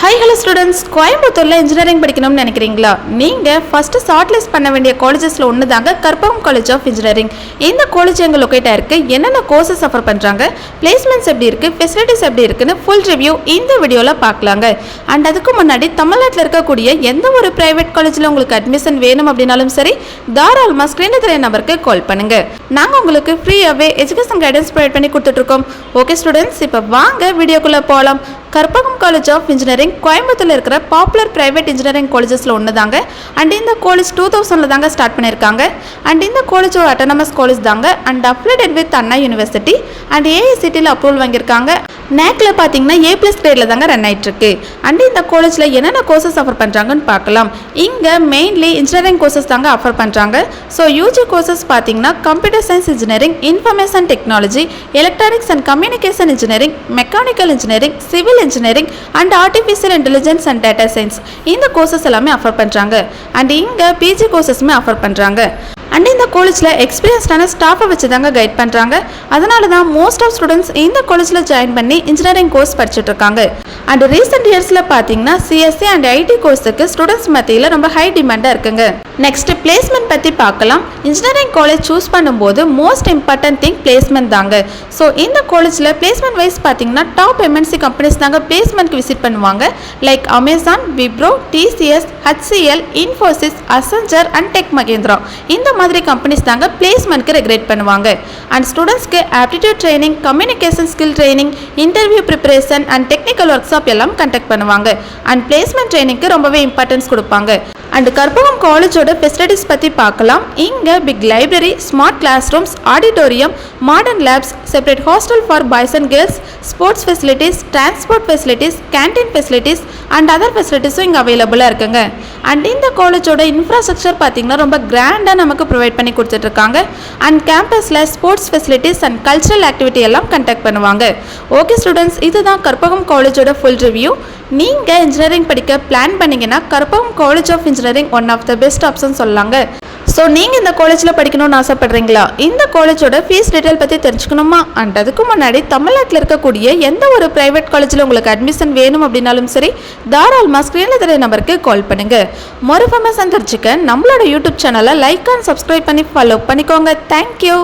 Hi hello students, கோயம்புத்தூரில் engineering படிக்கணும்னு நினைக்கிறீங்களா? நீங்கள் ஃபஸ்ட்டு ஷார்ட் லிஸ்ட் பண்ண வேண்டிய காலேஜஸில் ஒன்று தாங்க கற்பகம் காலேஜ் ஆஃப் இன்ஜினியரிங். இந்த காலேஜ் எங்கே லொக்கேட்டாக இருக்குது, என்னென்ன கோர்சஸ் ஆஃபர் பண்ணுறாங்க, பிளேஸ்மெண்ட்ஸ் எப்படி இருக்குது, ஃபெசிலிட்டிஸ் எப்படி இருக்குன்னு ஃபுல் ரிவ்யூ இந்த வீடியோவில் பார்க்கலாங்க. அண்ட் அதுக்கு முன்னாடி தமிழ்நாட்டில் இருக்கக்கூடிய எந்த ஒரு ப்ரைவேட் காலேஜில் உங்களுக்கு அட்மிஷன் வேணும் அப்படின்னாலும் சரி, தாராளமாக ஸ்க்ரீனில் தெரிய நம்பருக்கு கால் பண்ணுங்கள். நாங்கள் உங்களுக்கு ஃப்ரீயாகவே எஜுகேஷன் கைடன்ஸ் ப்ரொவைட் பண்ணி கொடுத்துட்ருக்கோம். ஓகே ஸ்டூடெண்ட்ஸ், இப்போ வாங்க வீடியோக்குள்ளே போகலாம். கற்பகம் காலேஜ் ஆஃப் இன்ஜினியரிங் கோயம்புத்தூரில் இருக்கிற பாப்புலர் பிரைவேட் இன்ஜினியரிங் காலேஜஸில் ஒன்று தாங்க. அண்ட் இந்த காலேஜ் 2000 தாங்க ஸ்டார்ட் பண்ணியிருக்காங்க. அண்ட் இந்த காலேஜ் ஒரு அட்டானமஸ் காலேஜ் தாங்க. And affiliated with Anna university and ஏஐசிடியில் அப்ரூவல் வாங்கியிருக்காங்க. நேக்கில் பார்த்தீங்கன்னா A+ கிரேடில் தாங்க ரன் ஆகிட்டுருக்கு. அண்ட் இந்த காலேஜில் என்னென்ன கோர்சஸ் ஆஃபர் பண்ணுறாங்கன்னு பார்க்கலாம். இங்கே மெயின்லி இன்ஜினியரிங் கோர்சஸ் தாங்க ஆஃபர் பண்ணுறாங்க. ஸோ யூஜி கோர்சஸ் பார்த்தீங்கன்னா computer science engineering, information technology, electronics and communication engineering, mechanical engineering, civil engineering and artificial intelligence and data science இந்த கோர்சஸ் எல்லாமே ஆஃபர் பண்ணுறாங்க. அண்ட் இங்கே பிஜி கோர்சஸுமே ஆஃபர் பண்ணுறாங்க. And இந்த காலேஜில் எக்ஸ்பீரியன்ஸ்டான ஸ்டாஃபை வச்சு தாங்க கைட் பண்ணுறாங்க. அதனால தான் மோஸ்ட் ஆஃப் ஸ்டூடெண்ட்ஸ் இந்த காலேஜில் ஜாயின் பண்ணி இன்ஜினியரிங் கோர்ஸ் படிச்சுட்டு இருக்காங்க. அண்ட் ரீசெண்ட் இயர்ஸில் பார்த்தீங்கன்னா சிஎஸ்சி அண்ட் ஐடி கோர்ஸுக்கு ஸ்டூடெண்ட்ஸ் மத்தியில் ரொம்ப ஹை டிமாண்டாக இருக்குங்க. நெக்ஸ்ட் பிளேஸ்மெண்ட் பற்றி பார்க்கலாம். இன்ஜினியரிங் காலேஜ் சூஸ் பண்ணும்போது மோஸ்ட் இம்பார்ட்டன்ட் திங் பிளேஸ்மெண்ட் தாங்க. ஸோ இந்த காலேஜில் பிளேஸ்மெண்ட் வைஸ் பார்த்தீங்கன்னா டாப் எம்என்சி கம்பெனிஸ் தாங்க பிளேஸ்மெண்ட்க்கு விசிட் பண்ணுவாங்க. Like Amazon, Wipro, TCS, HCL, Infosys, Accenture and Tech Mahindra இந்த மாதிரி கம்பெனிஸ் தாங்க பிளேஸ்மெண்ட்க்கு ரெகுலேட் பண்ணுவாங்க. அண்ட் ஸ்டூடெண்ட்ஸ்க்கு aptitude training, communication skill training, interview preparation and technical workshop எல்லாம் கண்டக்ட் பண்ணுவாங்க. அண்ட் பிளேஸ்மெண்ட் ட்ரைனிங்க்கு ரொம்பவே இம்பார்ட்டன்ஸ் கொடுப்பாங்க. அண்ட் கற்பகம் காலேஜோட ஃபெசிலிட்டிஸ் பற்றி பார்க்கலாம். இங்கே big library, smart class rooms, auditorium, modern labs, separate hostel for boys and girls, sports facilities, transport facilities, canteen facilities and other ஃபெசிலிட்டிஸும் இங்கே அவைலபிளாக இருக்குங்க. அண்ட் இந்த காலேஜோட இன்ஃப்ராஸ்ட்ரக்சர் பார்த்தீங்கன்னா ரொம்ப கிராண்டாக நமக்கு ப்ரொவைட் பண்ணி கொடுத்துட்ருக்காங்க. அண்ட் கேம்பஸில் sports facilities and cultural activity எல்லாம் கண்டக்ட் பண்ணுவாங்க. ஓகே ஸ்டூடெண்ட்ஸ், இதுதான் கற்பகம் காலேஜோட ஃபுல் ரிவ்யூ. நீங்கள் இன்ஜினியரிங் படிக்க பிளான் பண்ணிங்கன்னா Karpagam college of engineering one of the best option சொல்லலாங்க. ஸோ நீங்கள் இந்த காலேஜில் படிக்கணும்னு ஆசைப்பட்றீங்களா? இந்த காலேஜோட ஃபீஸ் டீட்டெயில் பற்றி தெரிஞ்சுக்கணுமா? அண்ட் அதுக்கு முன்னாடி தமிழ்நாட்டில் இருக்கக்கூடிய எந்த ஒரு ப்ரைவேட் காலேஜில் உங்களுக்கு அட்மிஷன் வேணும் அப்படின்னாலும் சரி, தாராளமாக ஸ்க்ரீனில் தெரிய நம்பருக்கு கால் பண்ணுங்கள். மொறு ஃபேமஸ் தெரிஞ்சுக்க நம்மளோட யூடியூப் சேனலை லைக் அண்ட் சப்ஸ்கிரைப் பண்ணி ஃபாலோ பண்ணிக்கோங்க. தேங்க்யூ.